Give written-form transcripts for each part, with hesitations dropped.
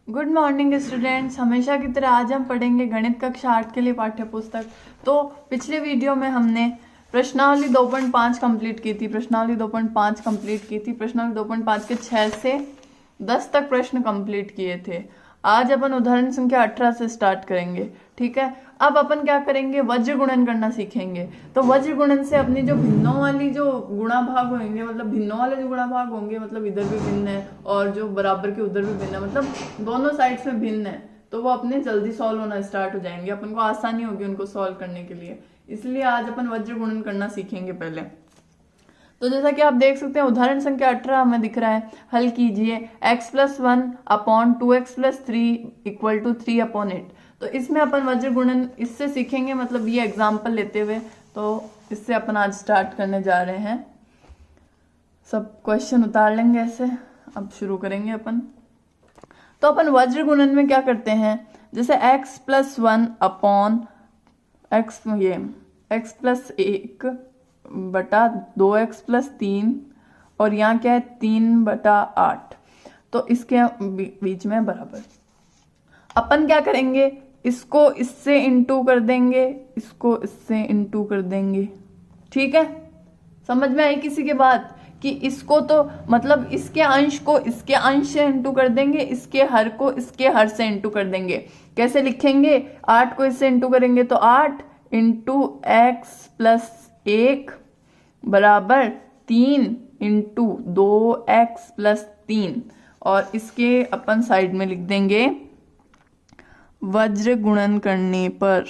Good morning students. हमेशा की तरह आज हम पढ़ेंगे गणित कक्षा 8 के लिए पाठ्य पुस्तक। तो पिछले वीडियो में हमने प्रश्नावली 2.5 कंप्लीट की थी। प्रश्नावली 2.5 के 6 से 10 तक प्रश्न कंप्लीट किए थे। आज अपन उदाहरण संख्या 18 से स्टार्ट करेंगे। ठीक है, अब अपन क्या करेंगे, वज्र गुणन करना सीखेंगे। तो वज्र गुणन से अपनी जो भिन्नों वाली जो गुणा भाग होंगे, मतलब भिन्नों वाले जो गुणा भाग होंगे, मतलब इधर भी भिन्न है और जो बराबर के उधर भी भिन्न है, मतलब दोनों साइड्स में भिन्न है, तो वो अपने जल्दी सॉल्व होना स्टार्ट हो जाएंगे। अपन को आसानी होगी उनको सॉल्व करने के लिए। इसलिए आज अपन वज्र गुणन करना सीखेंगे पहले। तो जैसा कि आप देख सकते हैं उदाहरण संख्या 18 हमें दिख रहा है। हल कीजिए x+1 upon 2x+3 equal to 3/8। तो इसमें अपन वज्र गुणन इससे सीखेंगे, मतलब ये एग्जाम्पल लेते हुए। तो इससे अपन आज स्टार्ट करने जा रहे हैं। सब क्वेश्चन उतार लेंगे ऐसे। अब शुरू करेंगे अपन। तो अपन वज्र गुणन में क्या करते हैं, जैसे x+1 अपॉन x+1 बटा 2x+3 और यहाँ क्या है 3/8। तो इसके बीच में बराबर। अपन क्या करेंगे, इसको इससे इंटू कर देंगे, इसको इससे इंटू कर देंगे। ठीक है, समझ में आई किसी के बात कि इसको तो मतलब इसके अंश को इसके अंश से इंटू कर देंगे, इसके हर को इसके हर से इंटू कर देंगे। कैसे लिखेंगे, 8 को इससे इंटू करेंगे तो 8 इंटू x+1 बराबर 3 इंटू 2x+3 और इसके अपन साइड में लिख देंगे वज्र गुणन करने पर।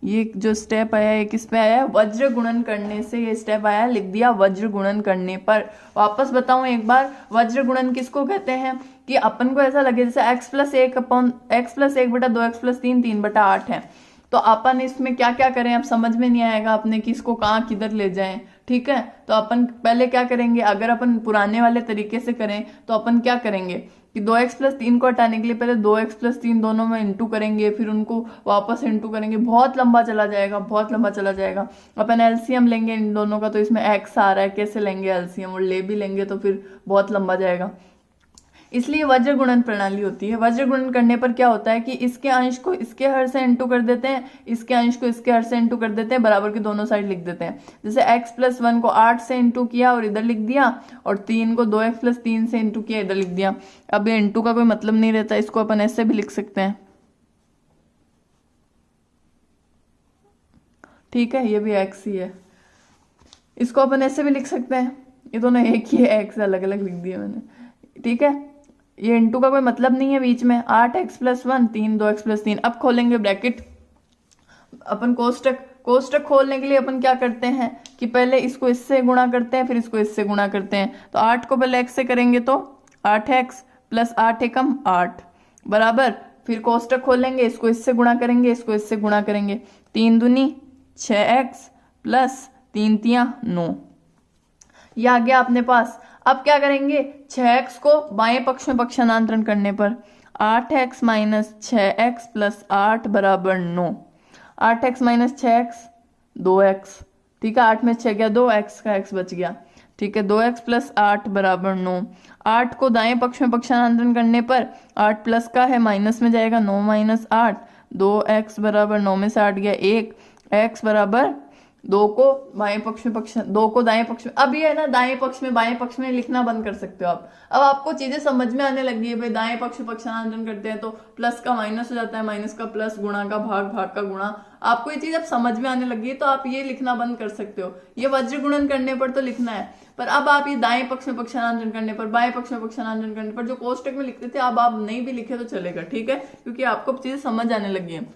ये जो स्टेप आया है किस पे आया, वज्र गुणन करने से ये स्टेप आया, लिख दिया वज्र गुणन करने पर। वापस बताऊं एक बार, वज्र गुणन किसको कहते हैं कि अपन को ऐसा लगे जैसे x+1 अपॉन x+1 बटा 2x+3 3/8 है। तो अपन इसमें क्या क्या करें, अब समझ में नहीं आएगा अपने कि इसको कहाँ किधर ले जाएं। ठीक है, तो अपन पहले क्या करेंगे, अगर अपन पुराने वाले तरीके से करें तो अपन क्या करेंगे कि 2x+3 को हटाने के लिए पहले 2x+3 दोनों में इंटू करेंगे, फिर उनको वापस इंटू करेंगे। बहुत लंबा चला जाएगा, बहुत लंबा चला जाएगा। अपन एलसीएम लेंगे इन दोनों का, तो इसमें x आ रहा है, कैसे लेंगे एलसीएम, और ले भी लेंगे तो फिर बहुत लंबा जाएगा। इसलिए वज्र गुणन प्रणाली होती है। वज्र गुणन करने पर क्या होता है कि इसके अंश को इसके हर से इंटू कर देते हैं, इसके अंश को इसके हर से इंटू कर देते हैं, बराबर की दोनों साइड लिख देते हैं। जैसे x+1 को 8 से इंटू किया और इधर लिख दिया, और 3 को 2x+3 से इंटू किया, इधर लिख दिया। अब ये इंटू का कोई मतलब नहीं रहता, इसको अपन ऐसे भी लिख सकते हैं। ठीक है, ये भी x ही है, इसको अपन ऐसे भी लिख सकते हैं। ये दोनों एक ही है, x अलग अलग लिख दिया मैंने। ठीक है, ये इंटू का कोई मतलब नहीं है बीच में। 8x+1 3 2x+3। अब खोलेंगे ब्रैकेट। अपन कोष्टक खोलने के लिए अपन क्या करते हैं कि पहले इसको इससे गुणा करते हैं, फिर इसको इससे गुणा करते हैं। तो 8 को पहले x से करेंगे तो 8x प्लस 8 एकम 8 बराबर, फिर कोष्टक खोलेंगे, इसको इससे गुणा करेंगे, इसको इससे गुणा करेंगे। 3 दूनी 6x प्लस 3 तियां 9, ये आ गया अपने पास। अब क्या करेंगे, 6x को बाएं पक्ष में पक्षांतरण करने पर 8x माइनस 6x प्लस 8 बराबर 9। 8x minus 6x 2x। ठीक है, 8 में 6 गया 2, x का x बच गया। ठीक है, 2x प्लस 8 बराबर 9। 8 को दाएं पक्ष में पक्षांतरण करने पर 8 प्लस का है माइनस में जाएगा, 9 माइनस 8 2x बराबर 9 में से 8 गया 1, x बराबर 2 को बाएं पक्ष में 2 को दाएं पक्ष में। अब ये है ना, दाएं पक्ष में बाएं पक्ष में लिखना बंद कर सकते हो आप। अब आपको चीजें समझ में आने लगी है भाई। दाएं पक्ष में पक्षांतरण करते हैं तो प्लस का माइनस हो जाता है, माइनस का प्लस, गुणा का भाग, भाग का गुणा। आपको ये चीज अब समझ में आने लगी है तो आप ये लिखना बंद कर सकते हो। ये वज्र गुणन करने पर तो लिखना है, पर अब आप ये दाएं पक्ष में पक्षांतरण करने पर, बाएं पक्ष में पक्षांतरण करने पर जो कोष्टक में लिखते थे, अब आप नहीं भी लिखे तो चलेगा। ठीक है, क्योंकि आपको चीजें समझ आने लगी है।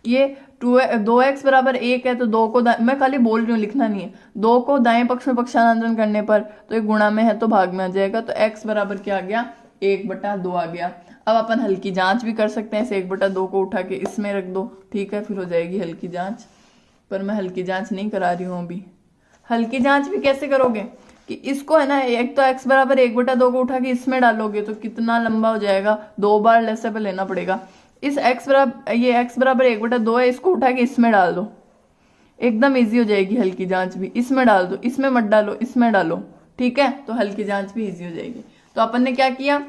ये 2x बराबर 1 है तो 2 को मैं खाली बोल रही हूँ, लिखना नहीं है। 2 को दाएं पक्ष में पक्षांतरण करने पर तो एक गुणा में है तो भाग में आ जाएगा, तो x बराबर क्या आ गया, 1/2 आ गया। अब अपन हल की जांच भी कर सकते हैं, इसे 1/2 को उठा के इसमें रख दो। ठीक है, फिर हो जाएगी हल की जांच, पर मैं हल की जांच नहीं करा रही हूँ अभी। हल की जांच भी कैसे करोगे कि इसको है ना, एक तो x बराबर 1/2 को उठा के इसमें डालोगे तो कितना लंबा हो जाएगा, 2 बार लेसे पे लेना पड़ेगा। इस x बराबर 1/2 है, इसको उठा के इसमें डाल दो। एकदम इजी हो जाएगी हल की जांच भी। इसमें डाल दो, इसमें मत डालो, इसमें डालो। ठीक है, तो हल की जांच भी इजी हो जाएगी। तो अपन ने क्या किया,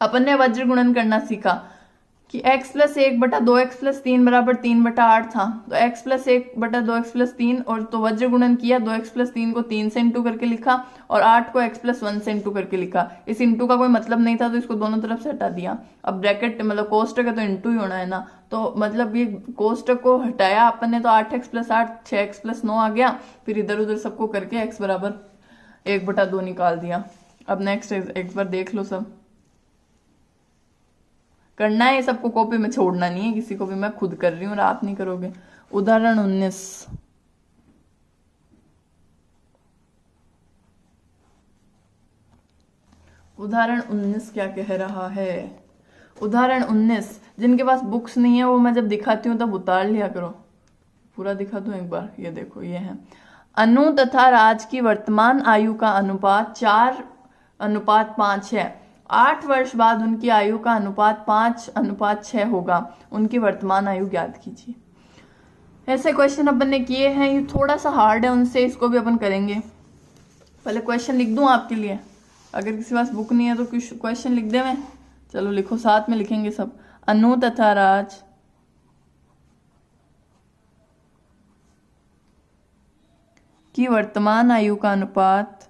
अपन ने वज्र गुणन करना सीखा कि x प्लस 1/2x प्लस 3 बराबर 3/8 था, तो x प्लस 1/2x प्लस 3 और तो वज्र गुणन किया, 2x प्लस 3 को 3 से इंटू करके लिखा और 8 को x प्लस 1 से इंटू करके लिखा। इस इंटू का कोई मतलब नहीं था तो इसको दोनों तरफ से हटा दिया। अब ब्रैकेट मतलब कोष्टक है तो इंटू ही होना है ना, तो मतलब ये कोष्टक को हटाया अपन ने तो 8x प्लस 8 6x प्लस 9 आ गया। फिर इधर उधर सबको करके x बराबर 1/2 निकाल दिया। अब नेक्स्ट एक बार देख लो, सब करना है, ये सबको कॉपी में छोड़ना नहीं है किसी को भी, मैं खुद कर रही हूं और आप नहीं करोगे। उदाहरण 19, उदाहरण 19 क्या कह रहा है। उदाहरण 19, जिनके पास बुक्स नहीं है वो मैं जब दिखाती हूँ तब उतार लिया करो। पूरा दिखा दूं एक बार, ये देखो ये है। अनु तथा राज की वर्तमान आयु का अनुपात 4:5 है। 8 वर्ष बाद उनकी आयु का अनुपात 5:6 होगा। उनकी वर्तमान आयु ज्ञात कीजिए। ऐसे क्वेश्चन अपन ने किए हैं, ये थोड़ा सा हार्ड है उनसे, इसको भी अपन करेंगे। पहले क्वेश्चन लिख दूं आपके लिए, अगर किसी पास बुक नहीं है तो क्वेश्चन लिख दे मैं। चलो लिखो, साथ में लिखेंगे सब। अनु तथा राज की वर्तमान आयु का अनुपात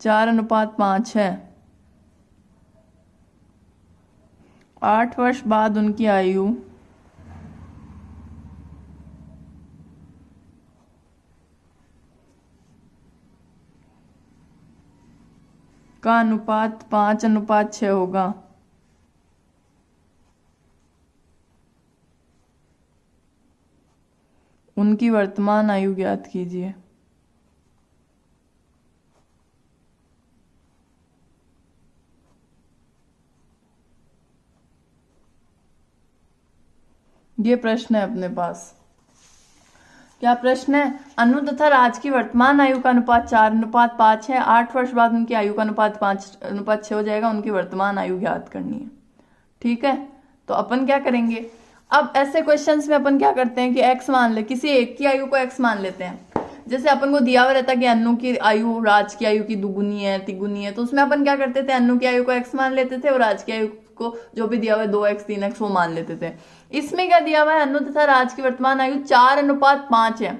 4:5 है। 8 वर्ष बाद उनकी आयु का अनुपात 5:6 होगा। उनकी वर्तमान आयु ज्ञात कीजिए। ये प्रश्न है अपने पास। क्या प्रश्न है? अनु तथा राज की वर्तमान आयु का अनुपात 4:5 है। 8 वर्ष बाद उनकी आयु का अनुपात 5:6 हो जाएगा। उनकी वर्तमान आयु ज्ञात करनी है। ठीक है, तो अपन क्या करेंगे, अब ऐसे क्वेश्चंस में अपन क्या करते हैं कि x मान ले, किसी एक की आयु को x मान लेते हैं। जैसे अपन को दिया हुआ रहता है कि अनु की आयु राज की आयु की दुगुनी है, तिगुनी है, तो उसमें अपन क्या करते थे, अनु की आयु को x मान लेते थे और राज की आयु को जो भी दिया हुआ है 2x 3x वो मान लेते थे। इसमें क्या दिया हुआ है, अनु तथा राज की वर्तमान आयु 4:5 है।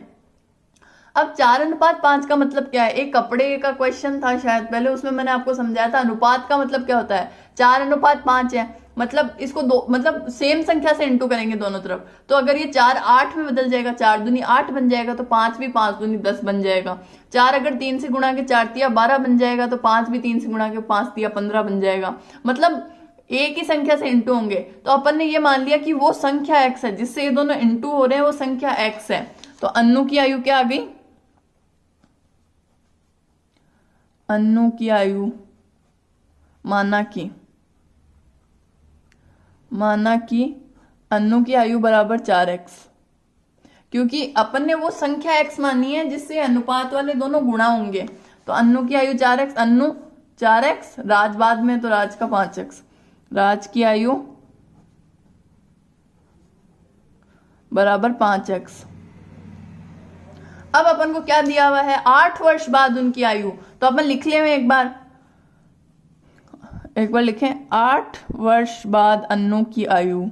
अब 4:5 का मतलब क्या है, एक कपड़े का क्वेश्चन था शायद पहले, उसमें मैंने आपको समझाया था अनुपात का मतलब क्या होता है, 4:5 है, मतलब इसको दो मतलब सेम संख्या से इंटू करेंगे दोनों तरफ। तो अगर ये 4 8 में बदल जाएगा, 4 दूनी 8 बन जाएगा, तो 5 भी 5 दूनी 10 बन जाएगा। 4 अगर 3 से गुणा के 4 तिया 12 बन जाएगा, तो 5 भी 3 से गुणा के 5 तिया 15 बन जाएगा। मतलब एक ही संख्या से इंटू होंगे। तो अपन ने ये मान लिया कि वो संख्या x है जिससे ये दोनों इंटू हो रहे हैं, वो संख्या x है। तो अनु की आयु क्या आ गई, अनु की आयु माना कि अनु की आयु बराबर 4x, क्योंकि अपन ने वो संख्या x मानी है जिससे अनुपात वाले दोनों गुणा होंगे। तो अनु की आयु 4x, अनु 4x, राज बाद में तो राज का 5x, राज की आयु बराबर 5x। अब अपन को क्या दिया हुआ है, 8 वर्ष बाद उनकी आयु, तो अपन लिख ले एक बार लिखें, 8 वर्ष बाद अनु की आयु,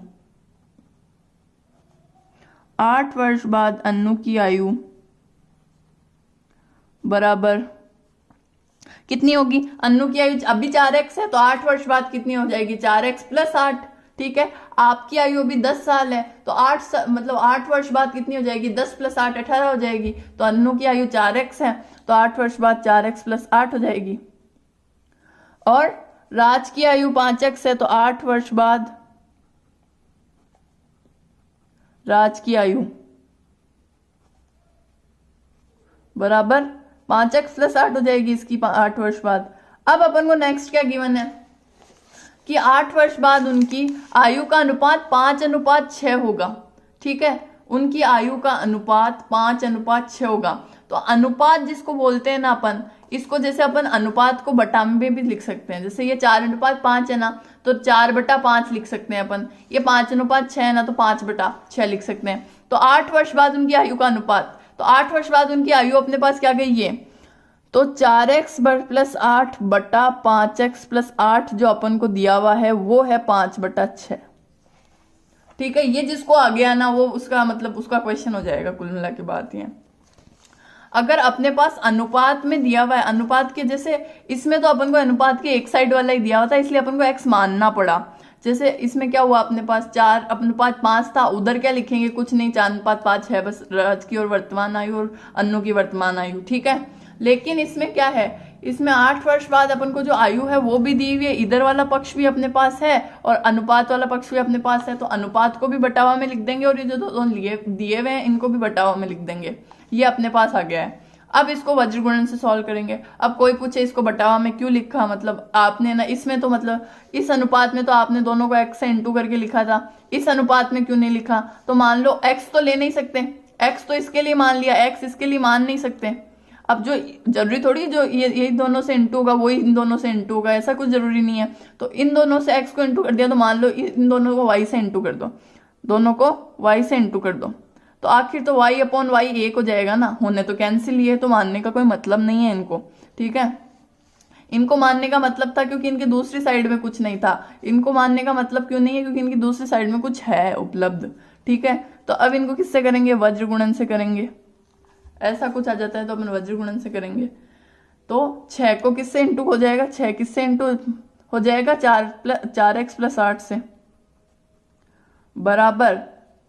8 वर्ष बाद अनु की आयु बराबर कितनी होगी, अनु की आयु अभी 4x है तो 8 वर्ष बाद कितनी हो जाएगी, 4x प्लस 8। ठीक है, आपकी आयु अभी 10 साल है तो 8 वर्ष बाद कितनी हो जाएगी, 10 प्लस 8 18 हो जाएगी। तो अनु की आयु 4x है तो 8 वर्ष बाद 4x प्लस 8 हो जाएगी। और राज की आयु 5x है तो 8 वर्ष बाद राज की आयु बराबर 5x प्लस 8 हो जाएगी इसकी 8 वर्ष बाद। अब अपन को नेक्स्ट क्या गिवन है कि 8 वर्ष बाद उनकी आयु का अनुपात 5:6 होगा। ठीक है, उनकी आयु का अनुपात 5:6 होगा। तो अनुपात जिसको बोलते हैं ना अपन, इसको जैसे अपन अनुपात को बटा में भी लिख सकते हैं, जैसे ये 4:5 है ना, तो 4/5 लिख सकते हैं अपन। ये 5:6 है ना, तो 5/6 लिख सकते हैं। तो 8 वर्ष बाद उनकी आयु का अनुपात, तो 8 वर्ष बाद उनकी आयु अपने पास क्या गई है, तो 4x + 8 बटा 5x + 8 जो अपन को दिया हुआ है वो है 5/6। ठीक है, ये जिसको आ गया ना वो उसका मतलब उसका क्वेश्चन हो जाएगा। कुल मिला के बात ये, अगर अपने पास अनुपात में दिया हुआ है, अनुपात के जैसे इसमें तो अपन को अनुपात के एक साइड वाला ही दिया हुआ था, इसलिए अपन को x मानना पड़ा। जैसे इसमें क्या हुआ, अपने पास 4:5 था, उधर क्या लिखेंगे, कुछ नहीं, 4:5 है, बस राज की और वर्तमान आयु और अन्नू की वर्तमान आयु। ठीक है, लेकिन इसमें क्या है, इसमें 8 वर्ष बाद अपन को जो आयु है वो भी दी हुई है, इधर वाला पक्ष भी अपने पास है और अनुपात वाला पक्ष भी अपने पास है, तो अनुपात को भी बटावा में लिख देंगे और ये जो दोनों दिए हुए हैं इनको भी बटावा में लिख देंगे। ये अपने पास आ गया है। अब इसको वज्र गुणन से सॉल्व करेंगे। अब कोई पूछे इसको बटावा में क्यों लिखा, मतलब आपने ना इसमें तो मतलब इस अनुपात में तो आपने दोनों को x से इंटू करके लिखा था, इस अनुपात में क्यों नहीं लिखा, तो मान लो x तो ले नहीं सकते, x तो इसके लिए मान लिया, x इसके लिए मान नहीं सकते। अब जो जरूरी थोड़ी जो ये दोनों से इंटू होगा वही इन दोनों से इंटू होगा, ऐसा कुछ जरूरी नहीं है। तो इन दोनों से x को इंटू कर दिया, तो मान लो इन दोनों को y से इंटू कर दो, दोनों को y से इंटू कर दो, तो आखिर तो y/y 1 हो जाएगा ना, होने तो कैंसिल ही है, तो मानने का कोई मतलब नहीं है इनको। ठीक है, इनको मानने का मतलब था क्योंकि इनके दूसरी साइड में कुछ नहीं था, इनको मानने का मतलब क्यों नहीं है, क्योंकि इनकी दूसरी साइड में कुछ है उपलब्ध। ठीक है, तो अब इनको किससे करेंगे, वज्र गुणन से करेंगे। ऐसा कुछ आ जाता है तो अपन वज्र गुणन से करेंगे। तो 6 को किससे इंटू हो जाएगा, 6 किससे इंटू हो जाएगा, 4x + 8 से, बराबर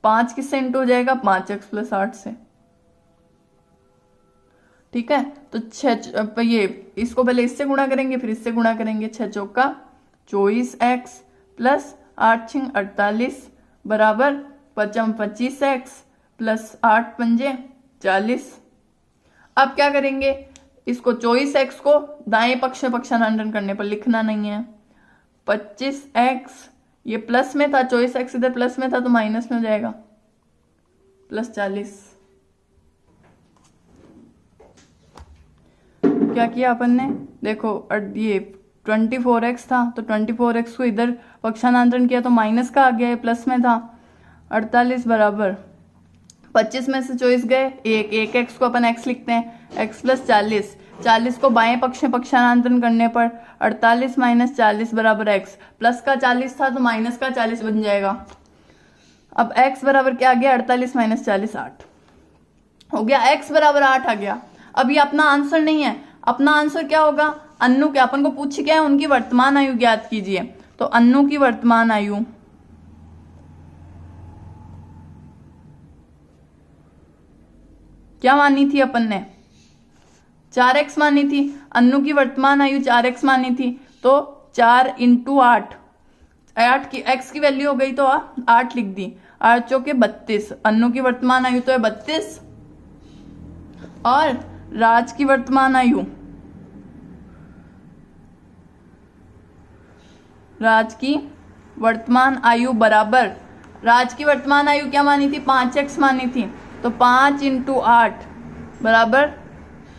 5 किससे इंटू हो जाएगा, 5x + 8 से। ठीक है, तो 6 ये इसको पहले इससे गुणा करेंगे फिर इससे गुणा करेंगे, 6 चौका 24x + 8 छिंग 48 बराबर 25x + 8 पंजे 40। अब क्या करेंगे, इसको 24x को दाएं पक्ष में पक्षांतरण करने पर लिखना नहीं है, 25x ये प्लस में था, 24x इधर प्लस में था तो माइनस में हो जाएगा, +40। क्या किया अपन ने, देखो ये 24x था तो 24x को इधर पक्षांतरण किया तो माइनस का आ गया, ये प्लस में था। 48 बराबर 25 में से 24 गए, एक x को अपन x लिखते हैं, x + 40, 40 को बाएं पक्ष में पक्षांतरण करने पर 48 - 40 बराबर x, प्लस का 40 था तो माइनस का 40 बन जाएगा। अब x बराबर क्या आ गया, 48 - 40 8 हो गया, x बराबर 8 आ गया। अब ये अपना आंसर नहीं है, अपना आंसर क्या होगा, अन्नू के, अपन को पूछ क्या है, उनकी वर्तमान आयु ज्ञात कीजिए। तो अन्नू की वर्तमान आयु क्या मानी थी अपन ने, 4x मानी थी, अन्नू की वर्तमान आयु 4x मानी थी, तो 4 × 8, 8 की x की वैल्यू हो गई तो 8 लिख दी, 8 चौके 32, अन्नू की वर्तमान आयु तो है 32 और राज की वर्तमान आयु, राज की वर्तमान आयु बराबर, राज की वर्तमान आयु क्या मानी थी, 5x मानी थी, तो 5 × 8 बराबर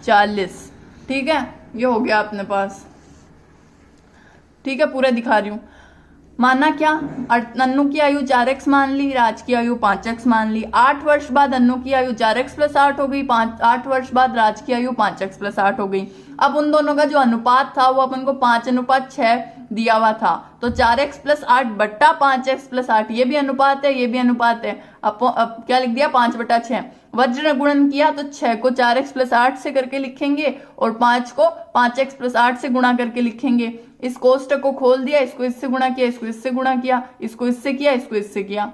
40। ठीक है, ये हो गया अपने पास। ठीक है, पूरा दिखा रही हूं। माना क्या, अन्नू की आयु 4x मान ली, राज की आयु 5x मान ली। 8 वर्ष बाद अन्नू की आयु 4x + 8 हो गई, 8 वर्ष बाद राज की आयु 5x + 8 हो गई। अब उन दोनों का जो अनुपात था वो अपन को 5:6 दिया हुआ था, तो 4x + 8 बट्टा 5x + 8, ये भी अनुपात है, ये भी अनुपात है। अब क्या लिख दिया, 5/6। वज्र गुणन किया तो 6 को 4x + 8 से करके लिखेंगे और 5 को 5x + 8 से गुणा करके लिखेंगे। इस कोष्टक को खोल दिया, इसको इससे गुणा किया, इसको इससे गुणा किया, इसको इससे किया, इसको इससे किया।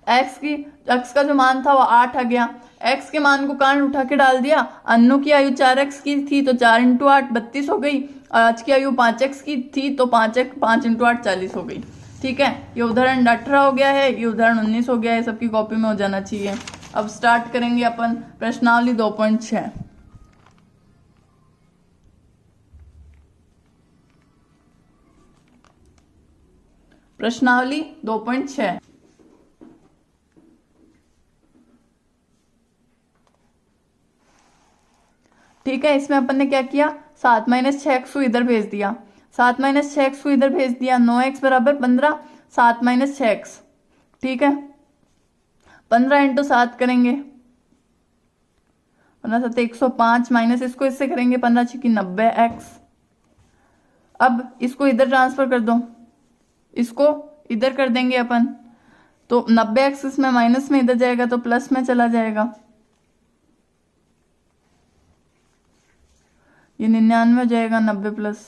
x का जो मान था वो 8 आ गया। x के मान को कांड उठा के डाल दिया, अन्नू की आयु 4x की थी तो 4 × 8 32 हो गई, आज की आयु 5x की थी तो 5 × 8 40 हो गई। ठीक है, ये उदाहरण 18 हो गया है, ये उदाहरण 19 हो गया है, सबकी कॉपी में हो जाना चाहिए। अब स्टार्ट करेंगे अपन प्रश्नावली 2.6। प्रश्नावली 2.6, ठीक है, इसमें अपन ने क्या किया, 7 माइनस 6x को इधर भेज दिया, 7 माइनस 6x को इधर भेज दिया, 9x बराबर 15, 7 माइनस 6x, ठीक है, 15 इंटू 7 करेंगे, 15 7 105 माइनस इसको इससे करेंगे 15 6 90x। अब इसको इधर ट्रांसफर कर दो, इसको इधर कर देंगे अपन, तो 90x इसमें माइनस में इधर जाएगा तो प्लस में चला जाएगा, ये 99 हो जाएगा, 90 प्लस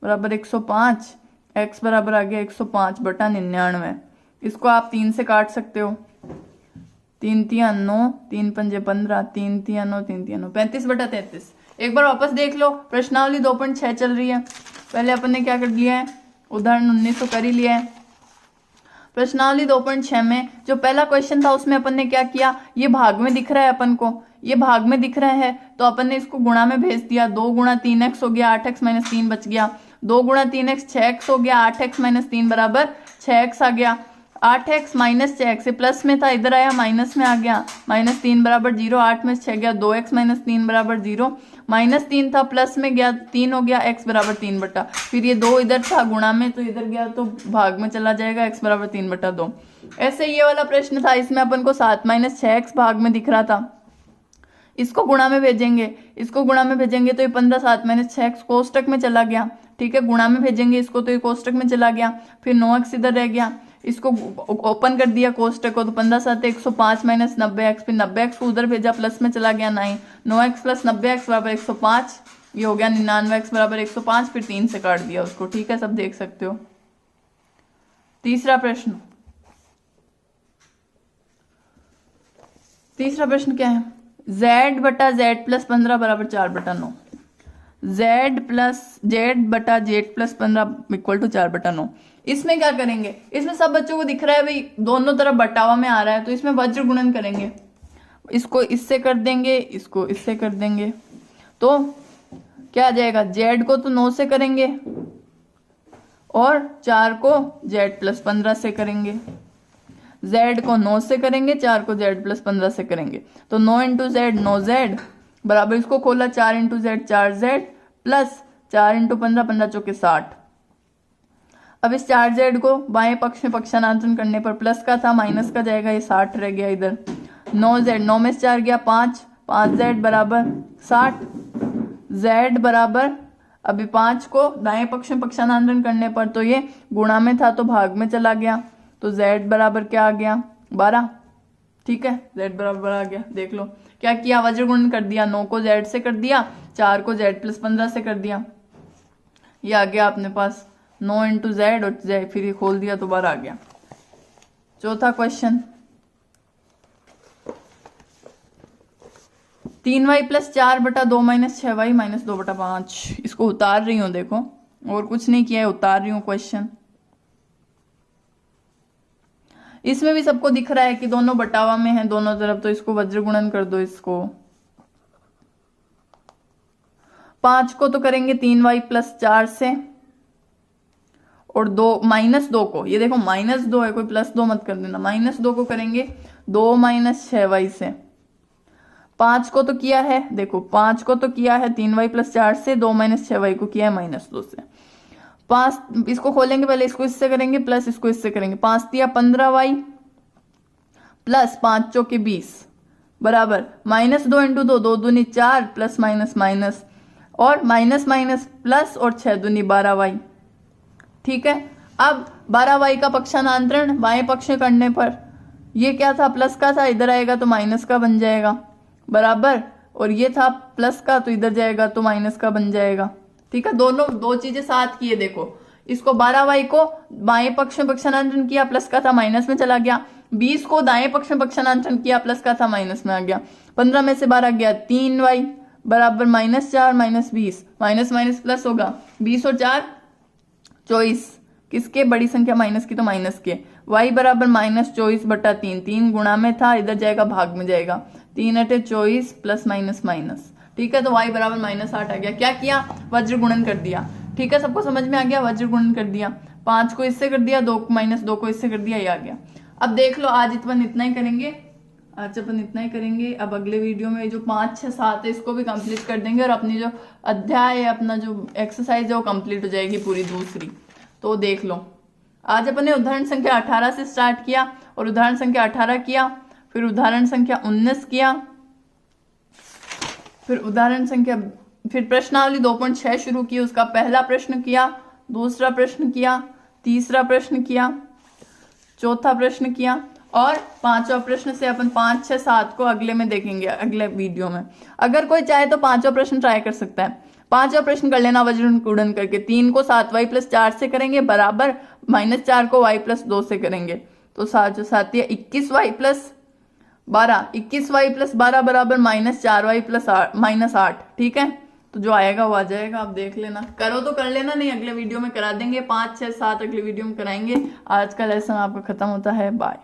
बराबर 105, x बराबर आ गया 105 बटा 99। इसको आप 3 से काट सकते हो, 3 3 9, 3 5 15, 3 3 9, 3 3 9, 35 बटा 33। एक बार वापस देख लो, प्रश्नावली 2.6 चल रही है, पहले अपन ने क्या कर लिया है, उदाहरण 19 तो कर ही लिया है। प्रश्नावली 2.6 में जो पहला क्वेश्चन था उसमें अपन ने क्या किया, ये भाग में दिख रहा है अपन को, ये भाग में दिख रहा है तो अपन ने इसको गुणा में भेज दिया, 2 गुणा 3x हो गया 8x माइनस 3 बच गया, 2 गुणा 3x 6x हो गया, 8x माइनस 3 बराबर 6x आ गया, 8x माइनस 6x प्लस में था इधर आया माइनस में आ गया, माइनस 3 बराबर 0, 8 में 6 गया 2x माइनस 3 बराबर 0, माइनस 3 था प्लस में गया 3 हो गया, x बराबर 3 बटा, फिर ये 2 इधर था गुणा में तो इधर गया तो भाग में चला जाएगा, x बराबर 3 बटा 2। ऐसे ये वाला प्रश्न था, इसमें अपन को 7 माइनस 6x भाग में दिख रहा था, इसको गुणा में भेजेंगे, इसको गुणा में भेजेंगे तो ये 15 7 माइनस 6x कोष्टक में चला गया, ठीक है, गुणा में भेजेंगे इसको तो ये कोष्टक में चला गया, फिर 9x इधर रह गया, इसको ओपन कर दिया कोष्टक को तो 15 7 105 माइनस 90x, फिर 90x को उधर भेजा प्लस में चला गया 9x प्लस 90x बराबर 105, ये हो गया 99x बराबर 105, फिर 3 से काट दिया उसको, ठीक है, सब देख सकते हो। तीसरा प्रश्न, तीसरा प्रश्न क्या है, z बटा z प्लस 15 बराबर 4 बटा 9, z प्लस z बटा z प्लस 15 इक्वल टू 4 बटा 9। इसमें क्या करेंगे, इसमें सब बच्चों को दिख रहा है भाई दोनों तरफ बटावा में आ रहा है तो इसमें वज्र गुणन करेंगे, इसको इससे कर देंगे, इसको इससे कर देंगे, तो क्या आ जाएगा, z को तो 9 से करेंगे और 4 को z प्लस 15 से करेंगे, z को 9 से करेंगे, 4 को z प्लस 15 से करेंगे, तो 9 इंटू जेड 9z बराबर, इसको खोला 4 into Z 4z plus 4 into 15 15 चौके 60। अब इस 4z को बाएं पक्ष में पक्षांतरण करने पर प्लस का था माइनस का जाएगा, ये 60 रह गया इधर, 9z 9 में से 4 गया 5, 5z बराबर 60, z बराबर, अभी 5 को दाएं पक्ष में पक्षांतरण करने पर तो ये गुणा में था तो भाग में चला गया, तो z बराबर क्या आ गया 12, ठीक है, z बराबर आ गया। देख लो क्या किया, वज्र गुणन कर दिया, 9 को z से कर दिया, 4 को z प्लस 15 से कर दिया, ये आ गया अपने पास 9 इंटू जेड और जेड, फिर ये खोल दिया तो बाहर आ गया। चौथा क्वेश्चन, 3y प्लस 4 बटा 2 माइनस 6y माइनस 2 बटा 5, इसको उतार रही हूं, देखो और कुछ नहीं किया है, उतार रही हूं क्वेश्चन। इसमें भी सबको दिख रहा है कि दोनों बटावा में है दोनों तरफ, तो इसको वज्र गुणन कर दो, इसको 5 को तो करेंगे 3y प्लस 4 से और 2 माइनस 2 को, ये देखो माइनस 2 है, कोई प्लस 2 मत कर देना, माइनस 2 को करेंगे 2 माइनस 6y से, 5 को तो किया है, देखो 5 को तो किया है 3y प्लस 4 से, 2 माइनस 6y को किया है माइनस 2 से, 5 इसको खोलेंगे पहले, इसको इससे करेंगे प्लस इसको इससे करेंगे, 5 दिया 15y प्लस 5 चौके 20 बराबर माइनस 2 इंटू 2, 2 दूनी 4 प्लस माइनस माइनस और माइनस माइनस प्लस और 6 दूनी 12y, ठीक है। अब 12y का पक्षांतरण बाएं पक्ष में करने पर ये क्या था, प्लस का था, इधर आएगा तो माइनस का बन जाएगा बराबर, और ये था प्लस का तो इधर जाएगा तो माइनस का बन जाएगा, ठीक है, दोनों दो चीजें साथ की है। देखो इसको 12y को बाएं पक्ष में पक्षांतरण किया, प्लस का था माइनस में चला गया, 20 को दाएं पक्ष में पक्षांतरण किया, प्लस का था माइनस में आ गया, 15 में से 12 गया 3y बराबर minus 4 minus 20, minus minus plus होगा, 20 और 4 24, किसके, बड़ी संख्या माइनस की तो माइनस के, y बराबर माइनस 24 बटा 3, 3 गुणा में था इधर जाएगा भाग में जाएगा, 3 अटे 24 प्लस माइनस माइनस, ठीक है, तो y बराबर माइनस 8 आ गया। क्या किया, वज्र गुणन कर दिया, ठीक है, सबको समझ में आ गया, वज्र गुणन कर दिया, 5 को इससे कर दिया, 2 माइनस 2 को इससे कर दिया, ये आ गया। अब देख लो आज इतना ही करेंगे, आज अपन इतना ही करेंगे। अब अगले वीडियो में जो 5, 6, 7 है इसको भी कंप्लीट कर देंगे और अपनी जो अध्याय है, अपना जो एक्सरसाइज है वो कंप्लीट हो जाएगी पूरी दूसरी। तो देख लो, आज अपन ने उदाहरण संख्या 18 से स्टार्ट किया और उदाहरण संख्या 18 किया, फिर उदाहरण संख्या 19 किया, फिर प्रश्नावली 2.6 शुरू की, उसका पहला प्रश्न किया, दूसरा प्रश्न किया, तीसरा प्रश्न किया, चौथा प्रश्न किया और पांचवा प्रश्न से अपन 5, 6, 7 को अगले में देखेंगे, अगले वीडियो में। अगर कोई चाहे तो पांचवा प्रश्न ट्राई कर सकता है। पांचवा प्रश्न कर लेना वज्र गुणन करके। 3 को 7y + 4 से करेंगे बराबर -4 को y + 2 से करेंगे। तो 7 7 21y + 12, 21y + 12 बराबर -4y + -8। ठीक है, तो जो आएगा वो आ जाएगा। आप देख लेना, करो तो कर लेना, नहीं अगले वीडियो में करा देंगे। 5, 6, 7 अगले वीडियो में कराएंगे। आज का लेसन आपका खत्म होता है। बाय।